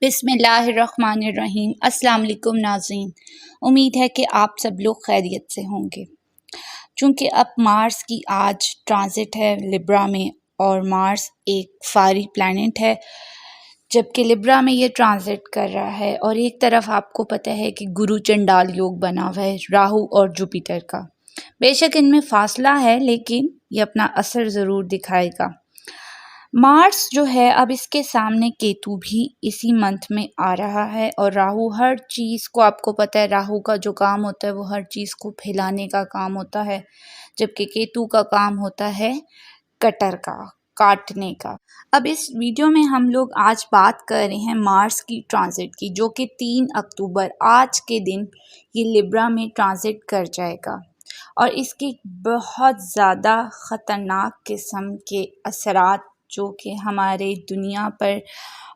بسم اللہ الرحمن الرحیم۔ السلام علیکم ناظرین، امید ہے کہ آپ سب لوگ خیریت سے ہوں گے۔ چونکہ اب مارس کی آج ٹرانزٹ ہے لبرا میں، اور مارس ایک فاری پلانٹ ہے، جبکہ لبرا میں یہ ٹرانزٹ کر رہا ہے، اور ایک طرف آپ کو پتہ ہے کہ گرو چنڈال یوگ بنا ہوا ہے راہو اور جوپیٹر کا۔ بے شک ان میں فاصلہ ہے، لیکن یہ اپنا اثر ضرور دکھائے گا۔ مارس جو ہے اب اس کے سامنے کیتو بھی اسی منتھ میں آ رہا ہے، اور راہو ہر چیز کو، آپ کو پتہ ہے راہو کا جو کام ہوتا ہے وہ ہر چیز کو پھیلانے کا کام ہوتا ہے، جبکہ کیتو کا کام ہوتا ہے کٹر کا، کاٹنے کا۔ اب اس ویڈیو میں ہم لوگ آج بات کر رہے ہیں مارس کی ٹرانزٹ کی، جو کہ 3 اکتوبر آج کے دن یہ لبرا میں ٹرانزٹ کر جائے گا، اور اس کی بہت زیادہ خطرناک قسم کے اثرات جو کہ ہمارے دنیا پر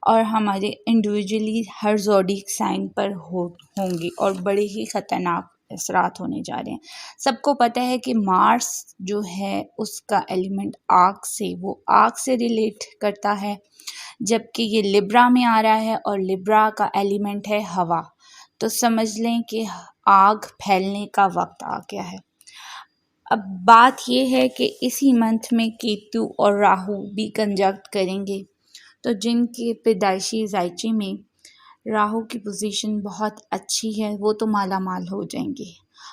اور ہمارے انڈیویجولی ہر زوڈیک سائن پر ہوں گی، اور بڑے ہی خطرناک اثرات ہونے جا رہے ہیں۔ سب کو پتہ ہے کہ مارس جو ہے اس کا ایلیمنٹ آگ سے، وہ آگ سے ریلیٹ کرتا ہے، جبکہ یہ لبرا میں آ رہا ہے اور لبرا کا ایلیمنٹ ہے ہوا، تو سمجھ لیں کہ آگ پھیلنے کا وقت آ گیا ہے۔ اب بات یہ ہے کہ اسی منتھ میں کیتو اور راہو بھی کنجنکٹ کریں گے، تو جن کے پیدائشی زائچے میں راہو کی پوزیشن بہت اچھی ہے وہ تو مالا مال ہو جائیں گے،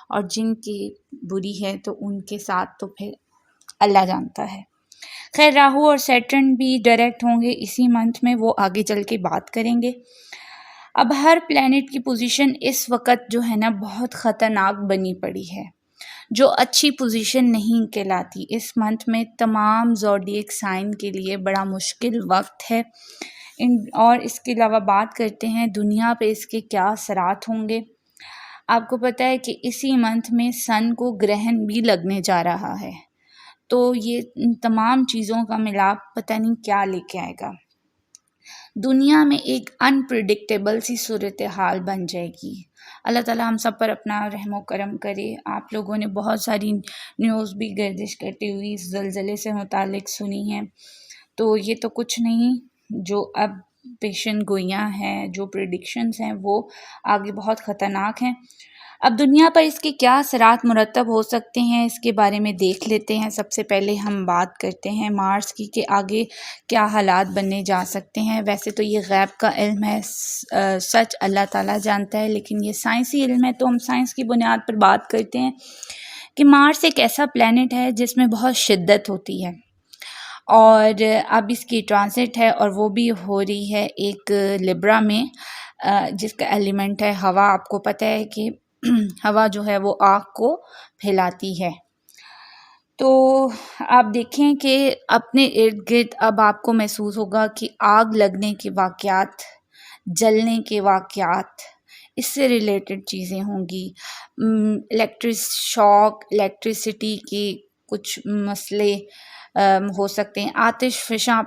اور جن کی بری ہے تو ان کے ساتھ تو پھر اللہ جانتا ہے۔ خیر، راہو اور سیٹرن بھی ڈائریکٹ ہوں گے اسی منتھ میں، وہ آگے چل کے بات کریں گے۔ اب ہر پلینٹ کی پوزیشن اس وقت جو ہے نا بہت خطرناک بنی پڑی ہے، جو اچھی پوزیشن نہیں کہلاتی۔ اس منتھ میں تمام زوڈیک سائن کے لیے بڑا مشکل وقت ہے، اور اس کے علاوہ بات کرتے ہیں دنیا پہ اس کے کیا اثرات ہوں گے۔ آپ کو پتہ ہے کہ اسی منتھ میں سن کو گرہن بھی لگنے جا رہا ہے، تو یہ تمام چیزوں کا ملاپ پتہ نہیں کیا لے کے آئے گا۔ دنیا میں ایک انپریڈکٹیبل سی صورتحال بن جائے گی۔ اللہ تعالیٰ ہم سب پر اپنا رحم و کرم کرے۔ آپ لوگوں نے بہت ساری نیوز بھی گردش کرتی ہوئی زلزلے سے متعلق سنی ہیں، تو یہ تو کچھ نہیں، جو اب پیشن گوئیاں ہیں، جو پریڈکشنز ہیں، وہ آگے بہت خطرناک ہیں۔ اب دنیا پر اس کے کیا اثرات مرتب ہو سکتے ہیں، اس کے بارے میں دیکھ لیتے ہیں۔ سب سے پہلے ہم بات کرتے ہیں مارس کی کہ آگے کیا حالات بننے جا سکتے ہیں۔ ویسے تو یہ غیب کا علم ہے، سچ اللہ تعالیٰ جانتا ہے، لیکن یہ سائنسی علم ہے، تو ہم سائنس کی بنیاد پر بات کرتے ہیں کہ مارس ایک ایسا پلینٹ ہے جس میں بہت شدت ہوتی ہے، اور اب اس کی ٹرانزٹ ہے، اور وہ بھی ہو رہی ہے ایک لبرا میں، جس کا ایلیمنٹ ہے ہوا۔ آپ کو پتہ ہے کہ ہوا جو ہے وہ آگ کو پھیلاتی ہے، تو آپ دیکھیں کہ اپنے ارد گرد اب آپ کو محسوس ہوگا کہ آگ لگنے کے واقعات، جلنے کے واقعات، اس سے ریلیٹڈ چیزیں ہوں گی۔ الیکٹرک شاک، الیکٹریسٹی کے کچھ مسئلے ہو سکتے ہیں، آتش فشاں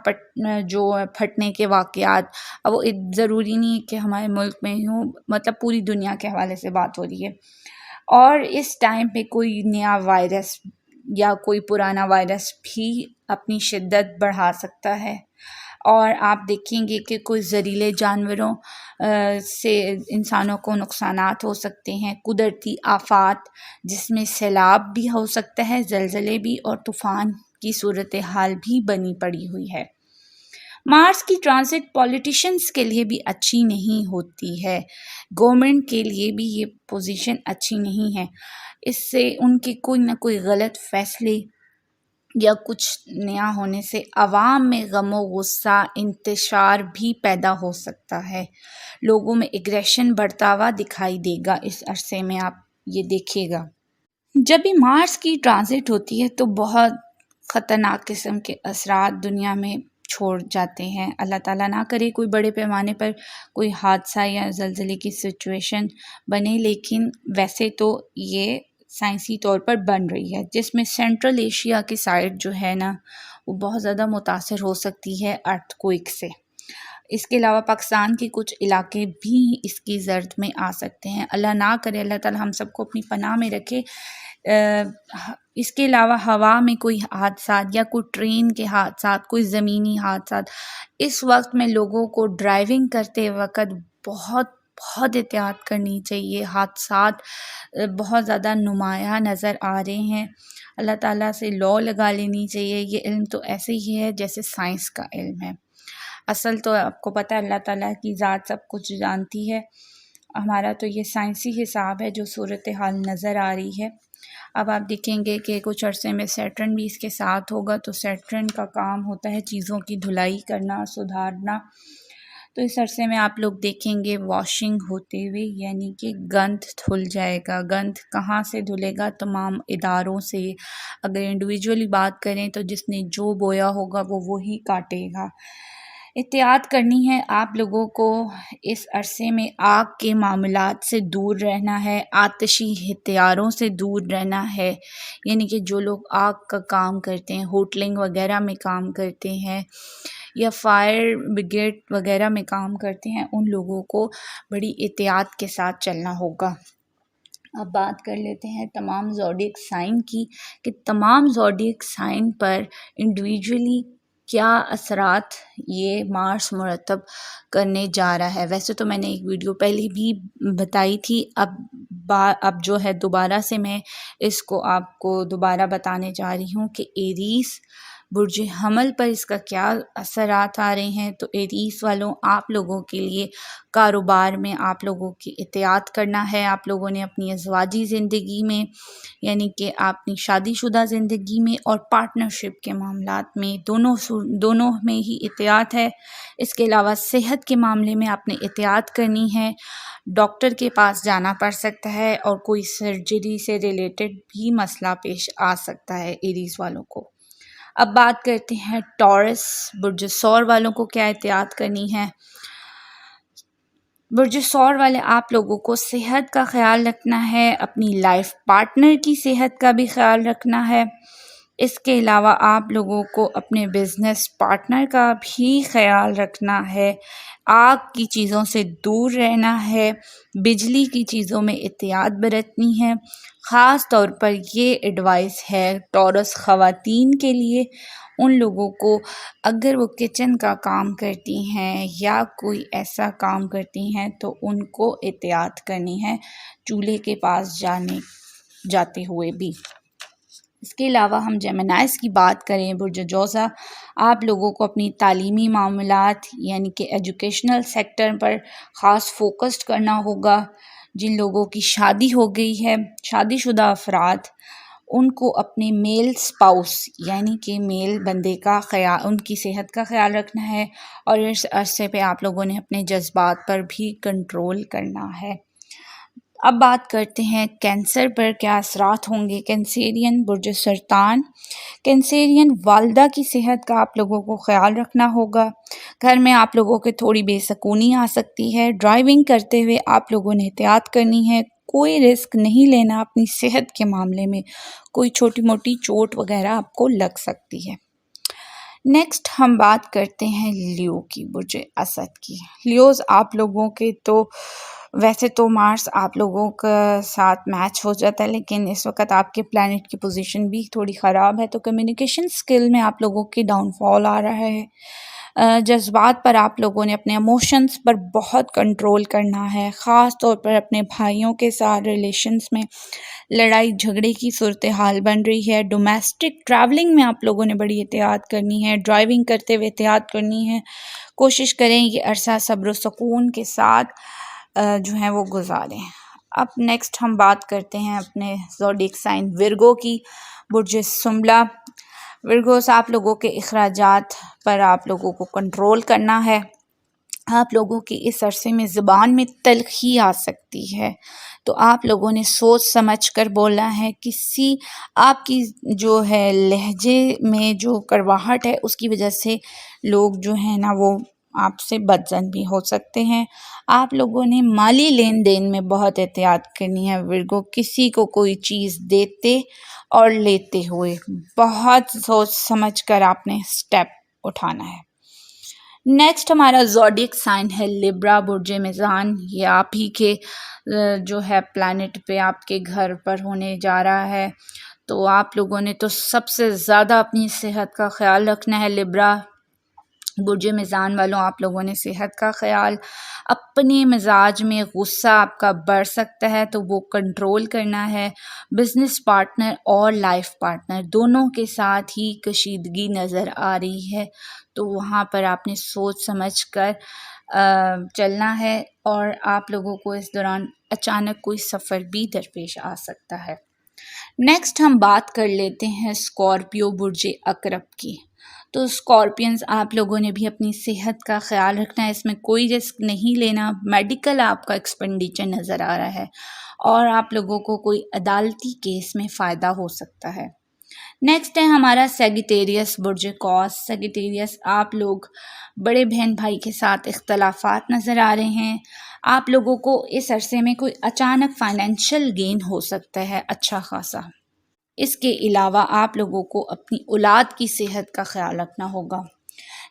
جو پھٹنے کے واقعات۔ اب وہ ضروری نہیں ہے کہ ہمارے ملک میں ہی ہوں، مطلب پوری دنیا کے حوالے سے بات ہو رہی ہے، اور اس ٹائم پہ کوئی نیا وائرس یا کوئی پرانا وائرس بھی اپنی شدت بڑھا سکتا ہے، اور آپ دیکھیں گے کہ کوئی زہریلے جانوروں سے انسانوں کو نقصانات ہو سکتے ہیں، قدرتی آفات جس میں سیلاب بھی ہو سکتا ہے، زلزلے بھی، اور طوفان کی صورتحال بھی بنی پڑی ہوئی ہے۔ مارس کی ٹرانزٹ پولیٹیشنز کے لیے بھی اچھی نہیں ہوتی ہے، گورنمنٹ کے لیے بھی یہ پوزیشن اچھی نہیں ہے، اس سے ان کے کوئی نہ کوئی غلط فیصلے یا کچھ نیا ہونے سے عوام میں غم و غصہ، انتشار بھی پیدا ہو سکتا ہے، لوگوں میں ایگریشن بڑھتا ہوا دکھائی دے گا۔ اس عرصے میں آپ یہ دیکھیے گا، جب بھی مارس کی ٹرانزٹ ہوتی ہے تو بہت خطرناک قسم کے اثرات دنیا میں چھوڑ جاتے ہیں۔ اللہ تعالیٰ نہ کرے کوئی بڑے پیمانے پر کوئی حادثہ یا زلزلے کی سچویشن بنے، لیکن ویسے تو یہ سائنسی طور پر بن رہی ہے، جس میں سینٹرل ایشیا کی سائڈ جو ہے نا وہ بہت زیادہ متاثر ہو سکتی ہے ارتھ کوئک سے۔ اس کے علاوہ پاکستان کے کچھ علاقے بھی اس کی زرد میں آ سکتے ہیں. اللہ نہ کرے، اللہ تعالی ہم سب کو اپنی پناہ میں رکھے. اس کے علاوہ ہوا میں کوئی حادثات یا کوئی ٹرین کے حادثات، کوئی زمینی حادثات، اس وقت میں لوگوں کو ڈرائیونگ کرتے وقت بہت بہت احتیاط کرنی چاہیے. حادثات بہت زیادہ نمایاں نظر آ رہے ہیں. اللہ تعالیٰ سے لگا لینی چاہیے. یہ علم تو ایسے ہی ہے جیسے سائنس کا علم ہے. اصل تو آپ کو پتہ ہے اللہ تعالیٰ کی ذات سب کچھ جانتی ہے. ہمارا تو یہ سائنسی حساب ہے جو صورتحال نظر آ رہی ہے. اب آپ دیکھیں گے کہ کچھ عرصے میں سیٹرن بھی اس کے ساتھ ہوگا. تو سیٹرن کا کام ہوتا ہے چیزوں کی دھلائی کرنا، سدھارنا. تو اس عرصے میں آپ لوگ دیکھیں گے واشنگ ہوتے ہوئے، یعنی کہ گند دھل جائے گا. گند کہاں سے دھلے گا؟ تمام اداروں سے. اگر انڈیویجولی بات کریں تو جس نے جو بویا ہوگا وہ وہی کاٹے گا. احتیاط کرنی ہے آپ لوگوں کو. اس عرصے میں آگ کے معاملات سے دور رہنا ہے، آتشی ہتھیاروں سے دور رہنا ہے. یعنی کہ جو لوگ آگ کا کام کرتے ہیں، ہوٹلنگ وغیرہ میں کام کرتے ہیں یا فائر بریگیڈ وغیرہ میں کام کرتے ہیں، ان لوگوں کو بڑی احتیاط کے ساتھ چلنا ہوگا. اب بات کر لیتے ہیں تمام زوڈیک سائن کی، کہ تمام زوڈیک سائن پر انڈیویجولی کیا اثرات یہ مارس مرتب کرنے جا رہا ہے. ویسے تو میں نے ایک ویڈیو پہلے بھی بتائی تھی، اب جو ہے دوبارہ سے میں اس کو آپ کو دوبارہ بتانے جا رہی ہوں کہ ایریز برج حمل پر اس کا کیا اثرات آ رہے ہیں. تو ایریز والوں، آپ لوگوں کے لیے کاروبار میں آپ لوگوں کی احتیاط کرنا ہے. آپ لوگوں نے اپنی ازواجی زندگی میں، یعنی کہ اپنی شادی شدہ زندگی میں اور پارٹنرشپ کے معاملات میں دونوں میں ہی احتیاط ہے. اس کے علاوہ صحت کے معاملے میں آپ نے احتیاط کرنی ہے. ڈاکٹر کے پاس جانا پڑ سکتا ہے اور کوئی سرجری سے ریلیٹڈ بھی مسئلہ پیش آ سکتا ہے ایریز والوں کو. اب بات کرتے ہیں ٹورس برج ثور والوں کو کیا احتیاط کرنی ہے. برج ثور والے آپ لوگوں کو صحت کا خیال رکھنا ہے، اپنی لائف پارٹنر کی صحت کا بھی خیال رکھنا ہے. اس کے علاوہ آپ لوگوں کو اپنے بزنس پارٹنر کا بھی خیال رکھنا ہے. آگ کی چیزوں سے دور رہنا ہے. بجلی کی چیزوں میں احتیاط برتنی ہے. خاص طور پر یہ ایڈوائس ہے ٹورس خواتین کے لیے. ان لوگوں کو اگر وہ کچن کا کام کرتی ہیں یا کوئی ایسا کام کرتی ہیں تو ان کو احتیاط کرنی ہے چولہے کے پاس جاتے ہوئے بھی. اس کے علاوہ ہم جیمنائز کی بات کریں برج جوزا، آپ لوگوں کو اپنی تعلیمی معاملات یعنی کہ ایجوکیشنل سیکٹر پر خاص فوکسڈ کرنا ہوگا. جن لوگوں کی شادی ہو گئی ہے، شادی شدہ افراد، ان کو اپنے میل سپاؤس یعنی کہ میل بندے کا خیال، ان کی صحت کا خیال رکھنا ہے. اور اس عرصے پہ آپ لوگوں نے اپنے جذبات پر بھی کنٹرول کرنا ہے. اب بات کرتے ہیں کینسر پر کیا اثرات ہوں گے. کینسیرین برج سرطان، کینسیرین والدہ کی صحت کا آپ لوگوں کو خیال رکھنا ہوگا. گھر میں آپ لوگوں کے تھوڑی بے سکونی آ سکتی ہے. ڈرائیونگ کرتے ہوئے آپ لوگوں نے احتیاط کرنی ہے. کوئی رسک نہیں لینا اپنی صحت کے معاملے میں. کوئی چھوٹی موٹی چوٹ وغیرہ آپ کو لگ سکتی ہے. نیکسٹ ہم بات کرتے ہیں لیو کی، برج اسد کی. لیوز آپ لوگوں کے تو ویسے تو مارس آپ لوگوں کا ساتھ میچ ہو جاتا ہے، لیکن اس وقت آپ کے پلانٹ کی پوزیشن بھی تھوڑی خراب ہے. تو کمیونیکیشن سکل میں آپ لوگوں کی ڈاؤن فال آ رہا ہے. جذبات پر آپ لوگوں نے، اپنے ایموشنز پر بہت کنٹرول کرنا ہے. خاص طور پر اپنے بھائیوں کے ساتھ ریلیشنز میں لڑائی جھگڑے کی صورتحال بن رہی ہے. ڈومیسٹک ٹریولنگ میں آپ لوگوں نے بڑی احتیاط کرنی ہے. ڈرائیونگ کرتے ہوئے احتیاط کرنی ہے. کوشش کریں یہ عرصہ صبر و سکون کے ساتھ جو ہیں وہ گزاریں. اب نیکسٹ ہم بات کرتے ہیں اپنے زوڈیک سائن ورگو کی، برج سنبلا. ورگوز آپ لوگوں کے اخراجات پر آپ لوگوں کو کنٹرول کرنا ہے. آپ لوگوں کی اس عرصے میں زبان میں تلخی آ سکتی ہے، تو آپ لوگوں نے سوچ سمجھ کر بولنا ہے. کسی آپ کی جو ہے لہجے میں جو کڑواہٹ ہے اس کی وجہ سے لوگ جو ہیں نا وہ آپ سے بدظن بھی ہو سکتے ہیں. آپ لوگوں نے مالی لین دین میں بہت احتیاط کرنی ہے. ورگو کسی کو کوئی چیز دیتے اور لیتے ہوئے بہت سوچ سمجھ کر آپ نے سٹیپ اٹھانا ہے. نیکسٹ ہمارا زوڈیک سائن ہے لبرا، برج میزان. یہ آپ ہی کے جو ہے پلانٹ پہ آپ کے گھر پر ہونے جا رہا ہے، تو آپ لوگوں نے تو سب سے زیادہ اپنی صحت کا خیال رکھنا ہے. لبرا برج میزان والوں، آپ لوگوں نے صحت کا خیال، اپنے مزاج میں غصہ آپ کا بڑھ سکتا ہے تو وہ کنٹرول کرنا ہے. بزنس پارٹنر اور لائف پارٹنر دونوں کے ساتھ ہی کشیدگی نظر آ رہی ہے، تو وہاں پر آپ نے سوچ سمجھ کر چلنا ہے، اور آپ لوگوں کو اس دوران اچانک کوئی سفر بھی درپیش آ سکتا ہے. نیکسٹ ہم بات کر لیتے ہیں اسکارپیو برج عقرب کی. تو اسکارپینز، آپ لوگوں نے بھی اپنی صحت کا خیال رکھنا ہے، اس میں کوئی رسک نہیں لینا. میڈیکل آپ کا ایکسپینڈیچر نظر آ رہا ہے، اور آپ لوگوں کو کوئی عدالتی کیس میں فائدہ ہو سکتا ہے. نیکسٹ ہے ہمارا سیگیٹیریس برج قوس. سیگیٹیریس، آپ لوگ بڑے بہن بھائی کے ساتھ اختلافات نظر آ رہے ہیں. آپ لوگوں کو اس عرصے میں کوئی اچانک فائنینشیل گین ہو سکتا ہے اچھا خاصا. اس کے علاوہ آپ لوگوں کو اپنی اولاد کی صحت کا خیال رکھنا ہوگا.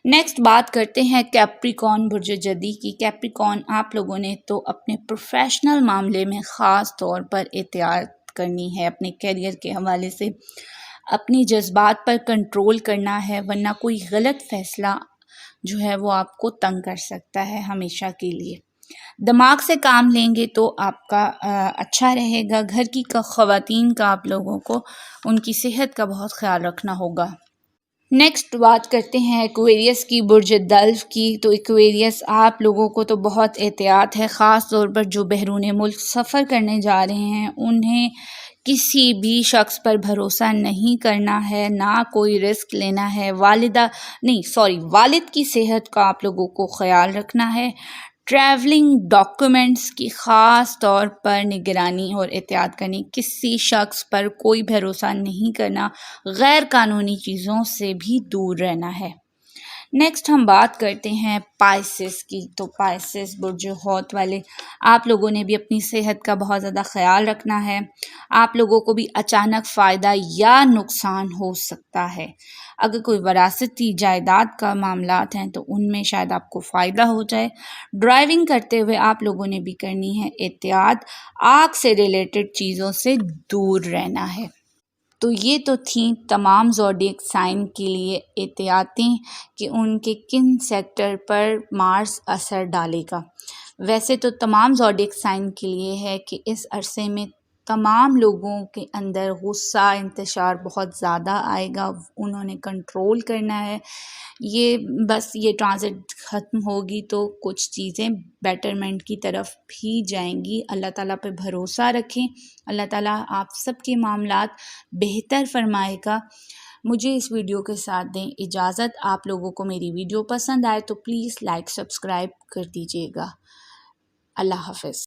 نیکسٹ بات کرتے ہیں کیپریکون برج جدی کی. کیپریکون، آپ لوگوں نے تو اپنے پروفیشنل معاملے میں خاص طور پر احتیاط کرنی ہے. اپنے کیریئر کے حوالے سے اپنی جذبات پر کنٹرول کرنا ہے، ورنہ کوئی غلط فیصلہ جو ہے وہ آپ کو تنگ کر سکتا ہے ہمیشہ کے لیے. دماغ سے کام لیں گے تو آپ کا اچھا رہے گا. گھر کی خواتین کا آپ لوگوں کو ان کی صحت کا بہت خیال رکھنا ہوگا. نیکسٹ بات کرتے ہیں ایکویریس کی، برج دلو کی. تو ایکویریس، آپ لوگوں کو تو بہت احتیاط ہے، خاص طور پر جو بیرون ملک سفر کرنے جا رہے ہیں انہیں کسی بھی شخص پر بھروسہ نہیں کرنا ہے، نہ کوئی رسک لینا ہے. والد کی صحت کا آپ لوگوں کو خیال رکھنا ہے. ٹریولنگ ڈاکیومنٹس کی خاص طور پر نگرانی اور احتیاط کرنی. کسی شخص پر کوئی بھروسہ نہیں کرنا، غیر قانونی چیزوں سے بھی دور رہنا ہے. نیکسٹ ہم بات کرتے ہیں پائسس کی. تو پائسس برج حوت والے، آپ لوگوں نے بھی اپنی صحت کا بہت زیادہ خیال رکھنا ہے. آپ لوگوں کو بھی اچانک فائدہ یا نقصان ہو سکتا ہے. اگر کوئی وراثتی جائیداد کا معاملات ہیں تو ان میں شاید آپ کو فائدہ ہو جائے. ڈرائیونگ کرتے ہوئے آپ لوگوں نے بھی کرنی ہے احتیاط، آگ سے ریلیٹڈ چیزوں سے دور رہنا ہے. تو یہ تو تھیں تمام زوڈیک سائن کے لیے احتیاطیں کہ ان کے کن سیکٹر پر مارس اثر ڈالے گا. ویسے تو تمام زوڈیک سائن کے لیے ہے کہ اس عرصے میں تمام لوگوں کے اندر غصہ انتشار بہت زیادہ آئے گا، انہوں نے کنٹرول کرنا ہے. یہ ٹرانزٹ ختم ہوگی تو کچھ چیزیں بیٹرمنٹ کی طرف بھی جائیں گی. اللہ تعالیٰ پہ بھروسہ رکھیں، اللہ تعالیٰ آپ سب کے معاملات بہتر فرمائے گا. مجھے اس ویڈیو کے ساتھ دیں اجازت. آپ لوگوں کو میری ویڈیو پسند آئے تو پلیز لائک سبسکرائب کر دیجیے گا. اللہ حافظ.